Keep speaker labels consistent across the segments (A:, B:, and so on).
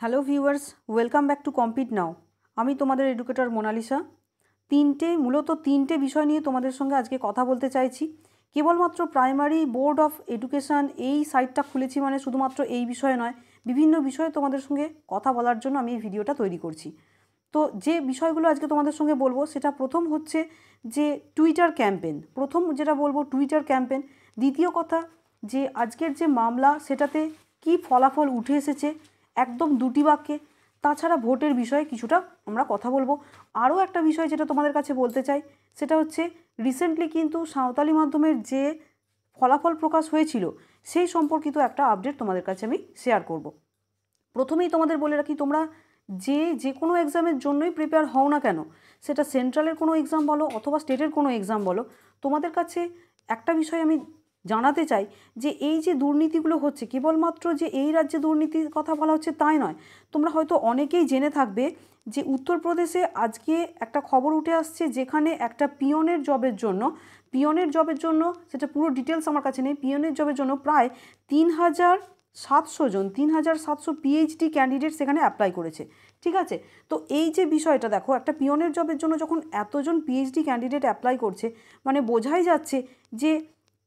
A: Hello viewers, welcome back to compete now. আমি তোমাদের educator Mona Lisa. মূলত তিনটে বিষয় নিয়ে তোমাদের সঙ্গে আজকে কথা বলতে চাইছি। কেবলমাত্র প্রাইমারি বোর্ড অফ এডুকেশান এই সাইটটা খুলেছি মানে শুধুমাত্র এই বিষয়ে নয়, বিভিন্ন বিষয়ে তোমাদের সঙ্গে কথা বলার জন্য আমি এই ভিডিওটা তৈরি করছি। তো যে বিষয়গুলো আজকে তোমাদের সঙ্গে বলবো সেটা প্রথম হচ্ছে যে টুইটার ক্যাম্পেন। প্রথম যেটা বলবো টুইটার ক্যাম্পেন। দ্বিতীয় কথা যে আজকের যে মামলা সেটাতে কি ফলাফল উঠে এসেছে একদম দুটি বাক্যে। তাছাড়া ভোটের বিষয়ে কিছুটা আমরা কথা বলবো। আরও একটা বিষয় যেটা তোমাদের কাছে বলতে চাই সেটা হচ্ছে রিসেন্টলি কিন্তু সাঁওতালি মাধ্যমের যে ফলাফল প্রকাশ হয়েছিল সেই সম্পর্কিত একটা আপডেট তোমাদের কাছে আমি শেয়ার করব। প্রথমেই তোমাদের বলে রাখি, তোমরা যে কোনো এক্সামের জন্যই প্রিপেয়ার হও না কেন, সেটা সেন্ট্রালের কোনো এক্সাম বলো অথবা স্টেটের কোনো এক্সাম বলো, তোমাদের কাছে একটা বিষয় আমি জানাতে চাই যে এই যে দুর্নীতিগুলো হচ্ছে, কেবলমাত্র যে এই রাজ্যে দুর্নীতির কথা বলা হচ্ছে তাই নয়। তোমরা হয়তো অনেকেই জেনে থাকবে যে উত্তরপ্রদেশে আজকে একটা খবর উঠে আসছে যেখানে একটা পিয়নের জবের জন্য সেটা পুরো ডিটেলস আমার কাছে নেই, পিয়নের জবের জন্য প্রায় 3,700 পিএইচডি ক্যান্ডিডেট সেখানে অ্যাপ্লাই করেছে। ঠিক আছে, তো এই যে বিষয়টা দেখো, একটা পিয়নের জবের জন্য যখন এতজন পিএইচডি ক্যান্ডিডেট অ্যাপ্লাই করছে মানে বোঝাই যাচ্ছে যে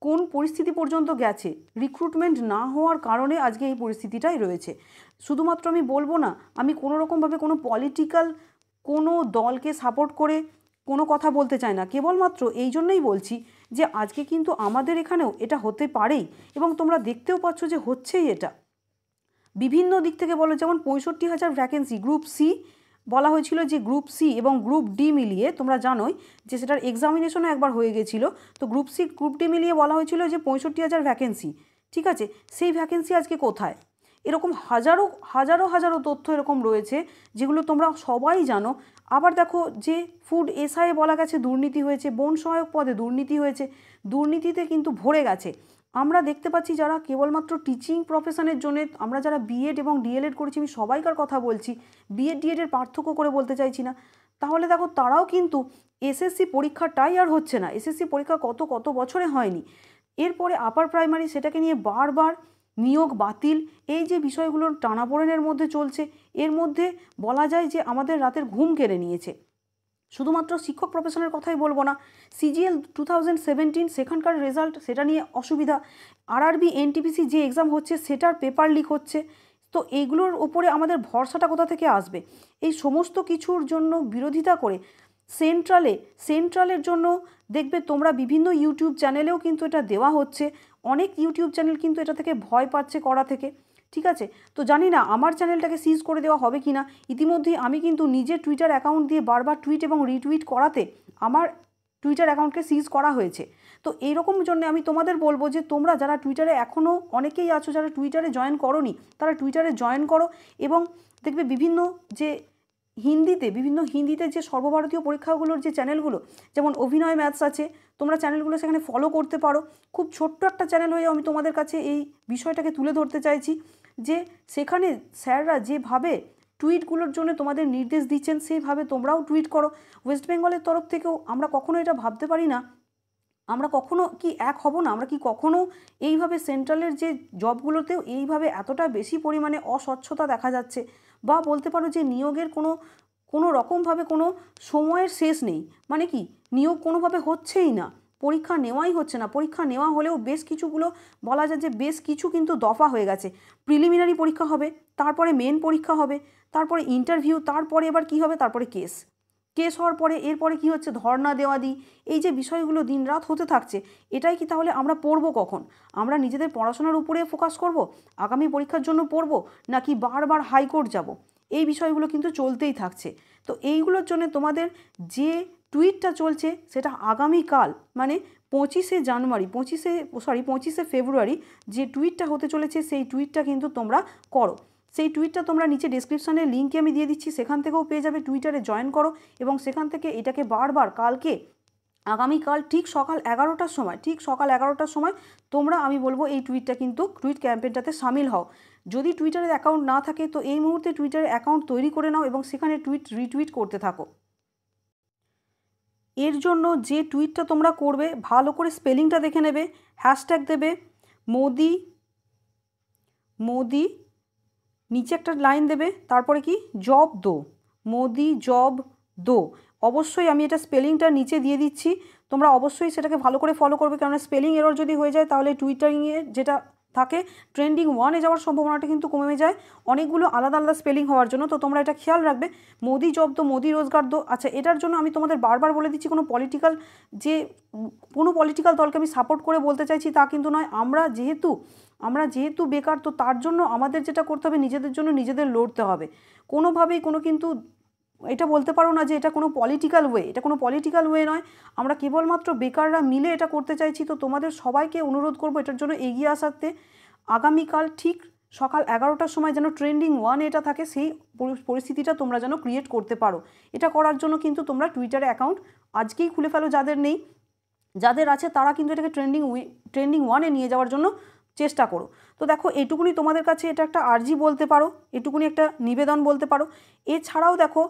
A: কোন পরিস্থিতি পর্যন্ত গেছে। রিক্রুটমেন্ট না হওয়ার কারণে আজকে এই পরিস্থিতিটাই রয়েছে। শুধুমাত্র আমি বলবো না, আমি কোনো রকমভাবে কোনো পলিটিক্যাল কোনো দলকে সাপোর্ট করে কোনো কথা বলতে চাই না, কেবলমাত্র এই জন্যই বলছি যে আজকে কিন্তু আমাদের এখানেও এটা হতে পারেই এবং তোমরা দেখতেও পাচ্ছ যে হচ্ছেই এটা। বিভিন্ন দিক থেকে বলো, যেমন 65,000 ভ্যাকেন্সি গ্রুপ সি বলা হয়েছিল, যে গ্রুপ সি এবং গ্রুপ ডি মিলিয়ে তোমরা জানোই যে সেটার এক্সামিনেশনও একবার হয়ে গেছিলো। তো গ্রুপ সি গ্রুপ ডি মিলিয়ে বলা হয়েছিল যে 65,000 ভ্যাকেন্সি। ঠিক আছে, সেই ভ্যাকেন্সি আজকে কোথায়? এরকম হাজারো হাজারো হাজারো তথ্য এরকম রয়েছে যেগুলো তোমরা সবাই জানো। আবার দেখো যে ফুড এসআইয়ে বলা গেছে দুর্নীতি হয়েছে, বন সহায়ক পদে দুর্নীতি হয়েছে, দুর্নীতিতে কিন্তু ভরে গেছে। আমরা দেখতে পাচ্ছি যারা কেবলমাত্র টিচিং প্রফেশনের জন্য, আমরা যারা বিএড এবং ডিএলএড করেছি, আমি সবাইকার কথা বলছি, বিএড ডিএডের পার্থক্য করে বলতে চাইছি না, তাহলে দেখো তারাও কিন্তু এসএসসি পরীক্ষাটাই আর হচ্ছে না। এসএসসি পরীক্ষা কত বছরে হয়নি। এরপরে আপার প্রাইমারি সেটাকে নিয়ে বারবার নিয়োগ বাতিল, এই যে বিষয়গুলোর টানাপোড়েনের মধ্যে চলছে, এর মধ্যে বলা যায় যে আমাদের রাতের ঘুম কেড়ে নিয়েছে। শুধুমাত্র শিক্ষক প্রফেশনের কথাই বলবো না, সিজিএল 2017 সেখানকার রেজাল্ট, সেটা নিয়ে অসুবিধা। আরআরবি এনটিপিসি যে এক্সাম হচ্ছে সেটার পেপার লিক হচ্ছে। তো এইগুলোর ওপরে আমাদের ভরসাটা কোথা থেকে আসবে? এই সমস্ত কিছুর জন্য বিরোধিতা করে সেন্ট্রালের জন্য দেখবে তোমরা বিভিন্ন ইউটিউব চ্যানেলেও কিন্তু এটা দেওয়া হচ্ছে। অনেক ইউটিউব চ্যানেল কিন্তু এটা থেকে ভয় পাচ্ছে করা থেকে। ঠিক আছে, তো জানি না আমার চ্যানেলটাকে সিজ করে দেওয়া হবে কি না। ইতিমধ্যেই আমি কিন্তু নিজের টুইটার অ্যাকাউন্ট দিয়ে বারবার টুইট এবং রিটুইট করাতে আমার টুইটার অ্যাকাউন্টকে সিজ করা হয়েছে। তো এইরকম জন্য আমি তোমাদের বলবো যে তোমরা যারা টুইটারে এখনও অনেকেই আছো যারা টুইটারে জয়েন করোনি, তারা টুইটারে জয়েন করো এবং দেখবে বিভিন্ন হিন্দিতে যে সর্বভারতীয় পরীক্ষাগুলোর যে চ্যানেলগুলো, যেমন অভিনয় ম্যাথস আছে, তোমরা চ্যানেলগুলো সেখানে ফলো করতে পারো। খুব ছোট্ট একটা চ্যানেল হয়ে আমি তোমাদের কাছে এই বিষয়টাকে তুলে ধরতে চাইছি যে সেখানে স্যাররা যেভাবে টুইটগুলোর জন্য তোমাদের নির্দেশ দিচ্ছেন সেইভাবে তোমরাও টুইট করো। ওয়েস্ট বেঙ্গলের তরফ থেকেও আমরা কখনো এটা ভাবতে পারি না, আমরা কখনো কি এক হব না? আমরা কি কখনো এইভাবে সেন্ট্রালের যে জবগুলোতেও এইভাবে এতটা বেশি পরিমাণে অস্বচ্ছতা দেখা যাচ্ছে, বা বলতে পারো যে নিয়োগের কোনো রকমভাবে কোনো সময়ের শেষ নেই, মানে কি নিয়োগ কোনোভাবে হচ্ছেই না, পরীক্ষা নেওয়াই হচ্ছে না। পরীক্ষা নেওয়া হলেও বেশ কিছুগুলো বলা যায় যে বেশ কিছু কিন্তু দফা হয়ে গেছে। প্রিলিমিনারি পরীক্ষা হবে, তারপরে মেন পরীক্ষা হবে, তারপরে ইন্টারভিউ, তারপরে এবার কি হবে, তারপরে কেস হওয়ার পরে এরপরে কি হচ্ছে, ধর্ণা দেওয়া দিই। এই যে বিষয়গুলো দিনরাত হতে থাকছে, এটাই কি তাহলে আমরা পড়বো কখন? আমরা নিজেদের পড়াশোনার উপরে ফোকাস করব, আগামী পরীক্ষার জন্য পড়বো, নাকি বারবার হাইকোর্ট যাব? এই বিষয়গুলো কিন্তু চলতেই থাকছে। তো এইগুলোর জন্য তোমাদের যে টুইটটা চলছে সেটা আগামীকাল মানে 25শে ফেব্রুয়ারি যে টুইটটা হতে চলেছে সেই টুইটটা কিন্তু তোমরা করো। সেই টুইটটা তোমরা নিচে ডেসক্রিপশানে লিঙ্কে আমি দিয়ে দিচ্ছি, সেখান থেকেও পেয়ে যাবে। টুইটারে জয়েন করো এবং সেখান থেকে এটাকে বারবার আগামীকাল ঠিক সকাল 11টার সময় তোমরা, আমি বলবো এই টুইট ক্যাম্পেইনটাতে সামিল হও। যদি টুইটারের অ্যাকাউন্ট না থাকে তো এই মুহূর্তে টুইটারের অ্যাকাউন্ট তৈরি করে নাও এবং সেখানে রিটুইট করতে থাকো। এর জন্য যে টুইটটা তোমরা করবে ভালো করে স্পেলিংটা দেখে নেবে, হ্যাশট্যাগ দেবে মোদি নিচে একটা লাইন দেবে, তারপরে কি জব দো, মোদি জব দো। অবশ্যই আমি এটা স্পেলিংটা নিচে দিয়ে দিচ্ছি, তোমরা অবশ্যই সেটাকে ভালো করে ফলো করবে, কারণ স্পেলিং এরর যদি হয়ে যায় তাহলে টুইটারিংয়ে যেটা থাকে ট্রেন্ডিং 1-এ যাওয়ার সম্ভাবনাটা কিন্তু কমে যায় অনেকগুলো আলাদা আলাদা স্পেলিং হওয়ার জন্য। তো তোমরা এটা খেয়াল রাখবে, মোদি জব দো, মোদি রোজগার দো। আচ্ছা, এটার জন্য আমি তোমাদের বারবার বলে দিচ্ছি, কোনো পলিটিক্যাল দলকে আমি সাপোর্ট করে বলতে চাইছি তা কিন্তু নয়। আমরা যেহেতু বেকার, তো তার জন্য আমাদের যেটা করতে হবে, নিজেদের জন্য নিজেদের লড়তে হবে। কোনোভাবেই কিন্তু এটা বলতে পারো না যে এটা কোনো পলিটিক্যাল ওয়ে নয়। আমরা কেবলমাত্র বেকাররা মিলে এটা করতে চাইছি। তো তোমাদের সবাইকে অনুরোধ করবো এটার জন্য এগিয়ে আসাতে। আগামীকাল ঠিক সকাল 11টার সময় যেন ট্রেন্ডিং 1-এ এটা থাকে, সেই পরিস্থিতিটা তোমরা যেন ক্রিয়েট করতে পারো। এটা করার জন্য কিন্তু তোমরা টুইটারে অ্যাকাউন্ট আজকেই খুলে ফেলো, যাদের নেই। যাদের আছে তারা কিন্তু এটাকে ট্রেন্ডিং 1-এ নিয়ে যাওয়ার জন্য চেষ্টা করো। তো দেখো, এটুকুনি তোমাদের কাছে এটা একটা আর্জি বলতে পারো, এটুকুনি একটা নিবেদন বলতে পারো। এছাড়াও দেখো,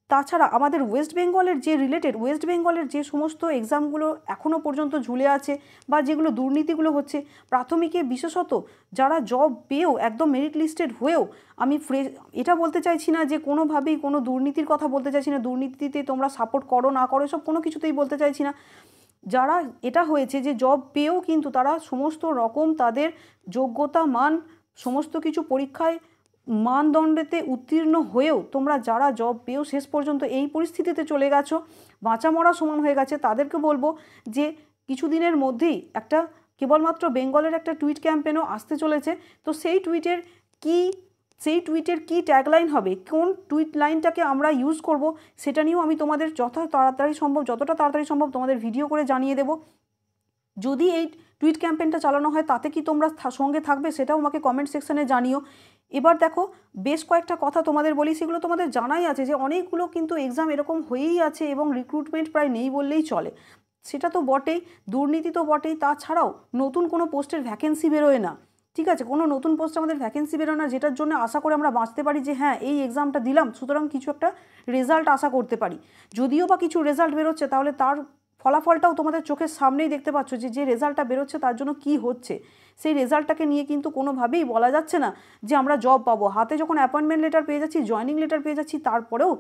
A: তাছাড়া আমাদের ওয়েস্ট বেঙ্গলের যে সমস্ত এক্সামগুলো এখনও পর্যন্ত ঝুলে আছে বা যেগুলো দুর্নীতিগুলো হচ্ছে, প্রাথমিকে বিশেষত যারা জব পেয়েও একদম মেরিট লিস্টেড হয়েও, আমি এটা বলতে চাইছি না যে কোনোভাবেই কোনো দুর্নীতির কথা বলতে চাইছি না, দুর্নীতিতে তোমরা সাপোর্ট করো না করো এসব কোনো কিছুতেই বলতে চাইছি না। যারা এটা হয়েছে যে জব পেয়েও কিন্তু তারা সমস্ত রকম তাদের যোগ্যতা মান সমস্ত কিছু পরীক্ষায় মানদণ্ডেতে উত্তীর্ণ হয়েও তোমরা যারা জব পেয়েও শেষ পর্যন্ত এই পরিস্থিতিতে চলে গেছো, বাঁচা মরা সমান হয়ে গেছে, তাদেরকে বলবো যে কিছুদিনের মধ্যেই একটা কেবলমাত্র বেঙ্গলের একটা টুইট ক্যাম্পেনও আসতে চলেছে। তো সেই টুইটের কি ট্যাগলাইন হবে, কোন টুইট লাইনটাকে আমরা ইউজ করব, সেটা নিয়েও আমি তোমাদের যতটা তাড়াতাড়ি সম্ভব তোমাদের ভিডিও করে জানিয়ে দেব। যদি এই টুইট ক্যাম্পেনটা চালানো হয় তাতে কি তোমরা সঙ্গে থাকবে, সেটাও আমাকে কমেন্ট সেকশনে জানিও। এবার দেখো, বেশ কয়েকটা কথা তোমাদের বলি, সেগুলো তোমাদের জানাই আছে যে অনেকগুলো কিন্তু এক্সাম এরকম হয়েই আছে এবং রিক্রুটমেন্ট প্রায় নেই বললেই চলে। সেটা তো বটেই, দুর্নীতি তো বটেই, তাছাড়াও নতুন কোনো পোস্টের ভ্যাকেন্সি বেরোয় না। ঠিক আছে, কোনো নতুন পোস্টে আমাদের ভ্যাকেন্সি বেরোয় না, যেটার জন্য আশা করে আমরা বাঁচতে পারি যে হ্যাঁ এই এক্সামটা দিলাম, সুতরাং কিছু একটা রেজাল্ট আশা করতে পারি। যদিও বা কিছু রেজাল্ট বেরোচ্ছে, তাহলে তার ফলাফলটাও তোমাদের চোখের সামনেই দেখতে পাচ্ছ যে রেজাল্টটা বেরোচ্ছে তার জন্য কি হচ্ছে। সেই রেজাল্টটাকে নিয়ে কিন্তু কোনোভাবেই বলা যাচ্ছে না যে আমরা জব পাবো। হাতে যখন অ্যাপয়েন্টমেন্ট লেটার পেয়ে যাচ্ছি, জয়নিং লেটার পেয়ে যাচ্ছি, তারপরেও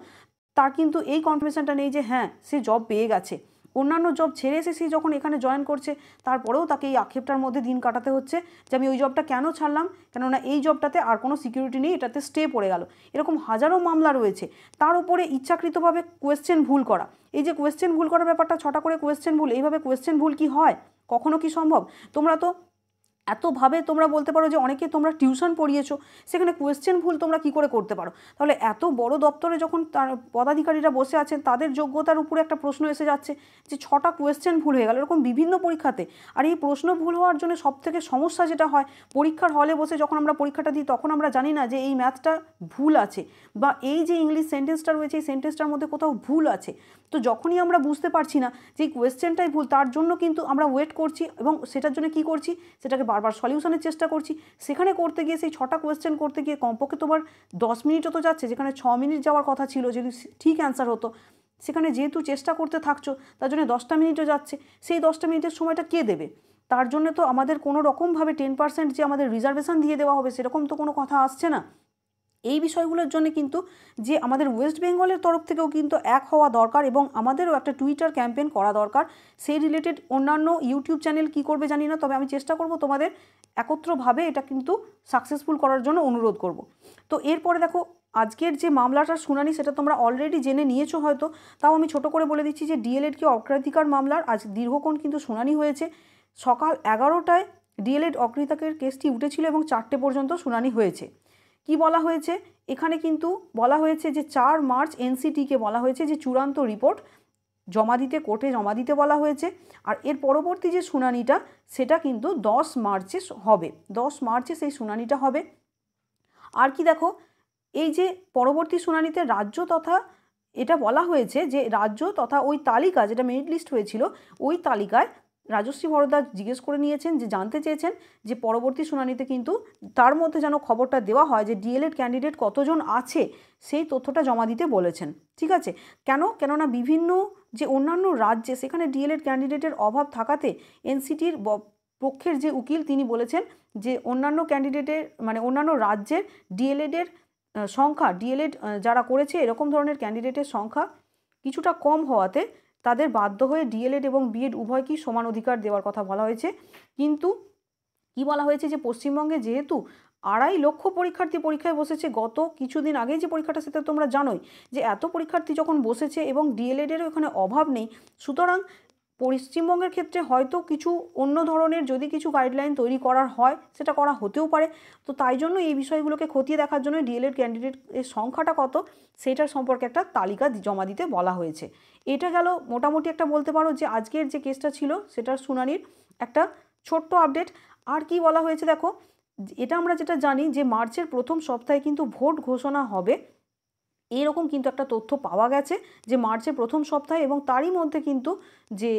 A: তার কিন্তু এই কনফার্মেশনটা নেই যে হ্যাঁ সে জব পেয়ে গেছে। অন্যান্য জব ছেড়ে এসে সে যখন এখানে জয়েন করছে, তারপরেও তাকে এই আক্ষেপটার মধ্যে দিন কাটাতে হচ্ছে যে আমি ওই জবটা কেন ছাড়লাম, কেননা এই জবটাতে আর কোনো সিকিউরিটি নেই, এটাতে স্টে পড়ে গেল। এরকম হাজারো মামলা রয়েছে। তার উপরে ইচ্ছাকৃতভাবে কোয়েশ্চেন ভুল করা, এই যে কোয়েশ্চেন ভুল করার ব্যাপারটা, 6টা করে কোয়েশ্চেন ভুল, এইভাবে কোয়েশ্চেন ভুল কি হয়, কখনো কি সম্ভব? তোমরা তো এতভাবে তোমরা বলতে পারো যে অনেকে তোমরা টিউশন পড়িয়েছো, সেখানে কোয়েশ্চেন ভুল তোমরা কি করে করতে পারো? তাহলে এত বড় দপ্তরে যখন তার পদাধিকারীরা বসে আছেন, তাদের যোগ্যতার উপরে একটা প্রশ্ন এসে যাচ্ছে যে 6টা কোয়েশ্চেন ভুল হয়ে গেল, এরকম বিভিন্ন পরীক্ষাতে। আর এই প্রশ্ন ভুল হওয়ার জন্য সবথেকে সমস্যা যেটা হয়, পরীক্ষার হলে বসে যখন আমরা পরীক্ষাটা দিই তখন আমরা জানি না যে এই ম্যাথটা ভুল আছে, বা এই যে ইংলিশ সেন্টেন্সটা রয়েছে এই সেন্টেন্সটার মধ্যে কোথাও ভুল আছে। তো যখনই আমরা বুঝতে পারছি না যে এই কোয়েশ্চেনটাই ভুল, তার জন্য কিন্তু আমরা ওয়েট করছি এবং সেটার জন্য কি করছি, সেটাকে বারবার সলিউশনের চেষ্টা করছি। সেখানে করতে গিয়ে সেই 6টা কোয়েশ্চেন করতে গিয়ে কমপক্ষে তোমার 10 মিনিটও তো যাচ্ছে, যেখানে 6 মিনিট যাওয়ার কথা ছিল যদি ঠিক অ্যান্সার হতো। সেখানে যেহেতু চেষ্টা করতে থাকছো, তার জন্য 10টা মিনিটও যাচ্ছে। সেই 10টা মিনিটের সময়টা কে দেবে? তার জন্য তো আমাদের কোনো রকমভাবে 10% যে আমাদের রিজার্ভেশন দিয়ে দেওয়া হবে, সেরকম তো কোনো কথা আসছে না। এই বিষয়গুলোর জন্য কিন্তু যে আমাদের ওয়েস্ট বেঙ্গলের তরফ থেকেও কিন্তু এক হওয়া দরকার এবং আমাদেরও একটা টুইটার ক্যাম্পেইন করা দরকার। সেই রিলেটেড অন্যান্য ইউটিউব চ্যানেল কি করবে জানি না, তবে আমি চেষ্টা করব তোমাদের একত্রভাবে এটা কিন্তু সাকসেসফুল করার জন্য অনুরোধ করব। তো এরপরে দেখো, আজকের যে মামলাটার শুনানি সেটা তোমরা অলরেডি জেনে নিয়েছো হয়তো, তাও আমি ছোট করে বলে দিচ্ছি যে ডিএলএডকে অগ্রাধিকার মামলার আজ দীর্ঘক্ষণ কিন্তু শুনানি হয়েছে। সকাল 11টায় ডিএলএড অগ্রাধিকারের কেসটি উঠেছিল এবং 4টে পর্যন্ত শুনানি হয়েছে। কি বলা হয়েছে এখানে? কিন্তু বলা হয়েছে যে 4 মার্চ এনসিটিকে বলা হয়েছে যে চূড়ান্ত রিপোর্ট কোর্টে জমা দিতে বলা হয়েছে। আর এর পরবর্তী যে শুনানিটা সেটা কিন্তু 10 মার্চে হবে, 10 মার্চে সেই শুনানিটা হবে। আর কি দেখো, এই যে পরবর্তী শুনানিতে রাজ্য তথা এটা বলা হয়েছে যে রাজ্য তথা ওই তালিকা যেটা মেরিট লিস্ট হয়েছিল, ওই তালিকায় রাজশ্রী ভরদ্বাজ জিজ্ঞেস করে নিয়েছেন, যে জানতে চেয়েছেন যে পরবর্তী শুনানিতে কিন্তু তার মধ্যে যেন খবরটা দেওয়া হয় যে ডিএলএড ক্যান্ডিডেট কতজন আছে, সেই তথ্যটা জমা দিতে বলেছেন। ঠিক আছে, কেননা বিভিন্ন যে অন্যান্য রাজ্যে সেখানে ডিএলএড ক্যান্ডিডেটের অভাব থাকাতে এনসিটির পক্ষের যে উকিল তিনি বলেছেন যে অন্যান্য ক্যান্ডিডেটের মানে অন্যান্য রাজ্যের ডিএলএডের সংখ্যা, ডিএলএড যারা করেছে এরকম ধরনের ক্যান্ডিডেটের সংখ্যা কিছুটা কম হওয়াতে তাদের বাধ্য হয়ে ডিএলএড এবং বিএড উভয়কেই সমান অধিকার দেওয়ার কথা বলা হয়েছে। কিন্তু কি বলা হয়েছে যে পশ্চিমবঙ্গে যেহেতু 2.5 লক্ষ পরীক্ষার্থী পরীক্ষায় বসেছে, গত কিছুদিন আগেই যে পরীক্ষাটা সেটা তোমরা জানোই যে এত পরীক্ষার্থী যখন বসেছে এবং ডিএলএডেরও এখানে অভাব নেই, সুতরাং পশ্চিমবঙ্গের ক্ষেত্রে হয়তো কিছু অন্য ধরনের যদি কিছু গাইডলাইন তৈরি করার হয় সেটা করা হতেও পারে। তো তাই জন্য এই বিষয়গুলোকে খতিয়ে দেখার জন্য ডিএলএড ক্যান্ডিডেটের সংখ্যাটা কত সেটার সম্পর্কে একটা তালিকা জমা দিতে বলা হয়েছে। এটা গেল মোটামুটি একটা বলতে পারো যে আজকের যে কেসটা ছিল সেটার শুনানির একটা ছোট্ট আপডেট। আর কি বলা হয়েছে দেখো, এটা আমরা যেটা জানি যে মার্চের প্রথম সপ্তাহে কিন্তু ভোট ঘোষণা হবে, এরকম কিন্তু একটা তথ্য পাওয়া গেছে যে মার্চের প্রথম সপ্তাহে, এবং তারই মধ্যে কিন্তু যে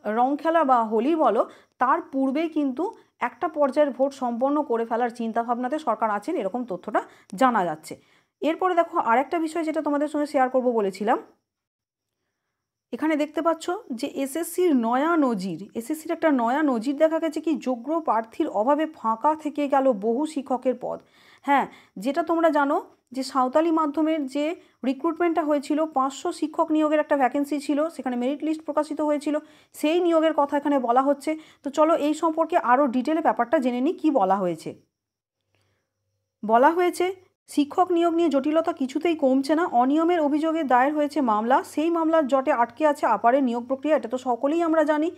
A: রং খেলা বা হোলি বলো তার পূর্বেই কিন্তু একটা পর্যায়ের ভোট সম্পন্ন করে ফেলার চিন্তাভাবনাতে সরকার আছেন, এরকম তথ্যটা জানা যাচ্ছে। এরপরে দেখো আরেকটা বিষয় যেটা তোমাদের সঙ্গে শেয়ার করব বলেছিলাম, এখানে দেখতে পাচ্ছ যে এসএসসির নয়া নজির, এসএসসির একটা নয়া নজির দেখা গেছে কি যোগ্য প্রার্থীর অভাবে ফাঁকা থেকে গেল বহু শিক্ষকের পদ। হ্যাঁ, যেটা তোমরা জানো যে সাঁওতালি মাধ্যমের যে রিক্রুটমেন্টটা হয়েছিল 500 শিক্ষক নিয়োগের একটা ভ্যাকেন্সি ছিল, সেখানে মেরিট লিস্ট প্রকাশিত হয়েছিল, সেই নিয়োগের কথা এখানে বলা হচ্ছে। তো চলো এই সম্পর্কে আরও ডিটেলে ব্যাপারটা জেনে নিই কী বলা হয়েছে। বলা হয়েছে শিক্ষক নিয়োগ নিয়ে জটিলতা কিছুতেই কমছে না, অনিয়মের অভিযোগে দায়ের হয়েছে মামলা, সেই মামলার জটে আটকে আছে আপারের নিয়োগ প্রক্রিয়া। এটা তো সকলেই আমরা জানি।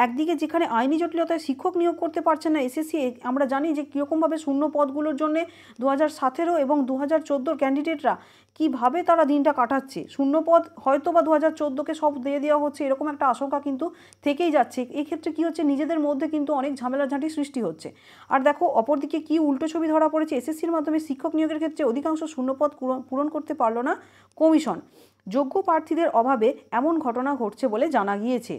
A: একদিকে যেখানে আইনি জটিলতায় শিক্ষক নিয়োগ করতে পারছে না এসএসসি, আমরা জানি যে কীরকমভাবে শূন্য পদগুলোর জন্যে 2017 এবং 2014 ক্যান্ডিডেটরা কীভাবে তারা দিনটা কাটাচ্ছে। শূন্য পদ হয়তো বা 2014কে সব দিয়ে দেওয়া হচ্ছে, এরকম একটা আশঙ্কা কিন্তু থেকেই যাচ্ছে। এক্ষেত্রে কী হচ্ছে, নিজেদের মধ্যে কিন্তু অনেক ঝামেলাঝাঁটি সৃষ্টি হচ্ছে। আর দেখো অপরদিকে কী উল্টো ছবি ধরা পড়েছে, এসএসসির মাধ্যমে শিক্ষক নিয়োগের ক্ষেত্রে অধিকাংশ শূন্যপদ পূরণ করতে পারল না কমিশন, যোগ্য প্রার্থীদের অভাবে এমন ঘটনা ঘটছে বলে জানা গিয়েছে।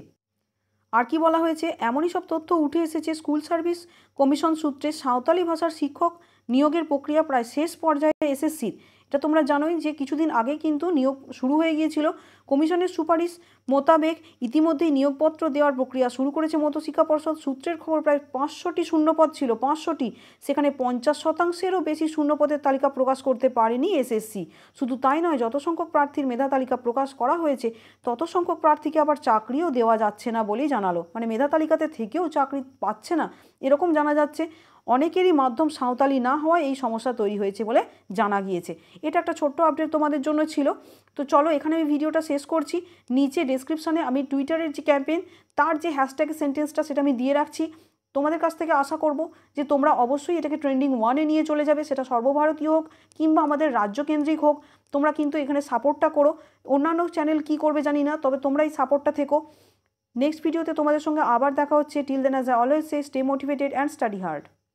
A: আর কি বলা হয়েছে, এমনই সব তথ্য উঠে এসেছে স্কুল সার্ভিস কমিশন সূত্রে। সাঁওতালি ভাষার শিক্ষক নিয়োগের প্রক্রিয়া প্রায় শেষ পর্যায়ে এসএসসির, এটা তোমরা জানোই যে কিছুদিন আগে কিন্তু নিয়োগ শুরু হয়ে গিয়েছিল। কমিশনের সুপারিশ মোতাবেক ইতিমধ্যেই নিয়োগপত্র দেওয়ার প্রক্রিয়া শুরু করেছে মধ্যশিক্ষা পর্ষদ। সূত্রের খবর প্রায় 500টি শূন্যপদ ছিল, 500টি, সেখানে 50%-এরও বেশি শূন্যপদের তালিকা প্রকাশ করতে পারেনি এসএসসি। শুধু তাই নয়, যত সংখ্যক প্রার্থীর মেধা তালিকা প্রকাশ করা হয়েছে তত সংখ্যক প্রার্থীকে আবার চাকরিও দেওয়া যাচ্ছে না বলেই জানালো। মানে মেধা তালিকাতে থেকেও চাকরি পাচ্ছে না এরকম জানা যাচ্ছে। অনেকেরই মাধ্যম সাঁওতালি না হওয়ায় এই সমস্যা তৈরি হয়েছে বলে জানা গিয়েছে। এটা একটা ছোট্ট আপডেট তোমাদের জন্য ছিল। তো চলো এখানে আমি ভিডিওটা শেষ করছি। নিচে ডেসক্রিপশানে আমি টুইটারের যে ক্যাম্পেইন তার যে হ্যাশট্যাগ সেন্টেন্সটা সেটা আমি দিয়ে রাখছি। তোমাদের কাছ থেকে আশা করব যে তোমরা অবশ্যই এটাকে ট্রেন্ডিং 1-এ নিয়ে চলে যাবে, সেটা সর্বভারতীয় হোক কিংবা আমাদের রাজ্যকেন্দ্রিক হোক। তোমরা কিন্তু এখানে সাপোর্টটা করো। অন্যান্য চ্যানেল কি করবে জানি না, তবে তোমরা এই সাপোর্টটা থেকো। নেক্সট ভিডিওতে তোমাদের সঙ্গে আবার দেখা হচ্ছে। Till then, as I always say, stay motivated and study hard.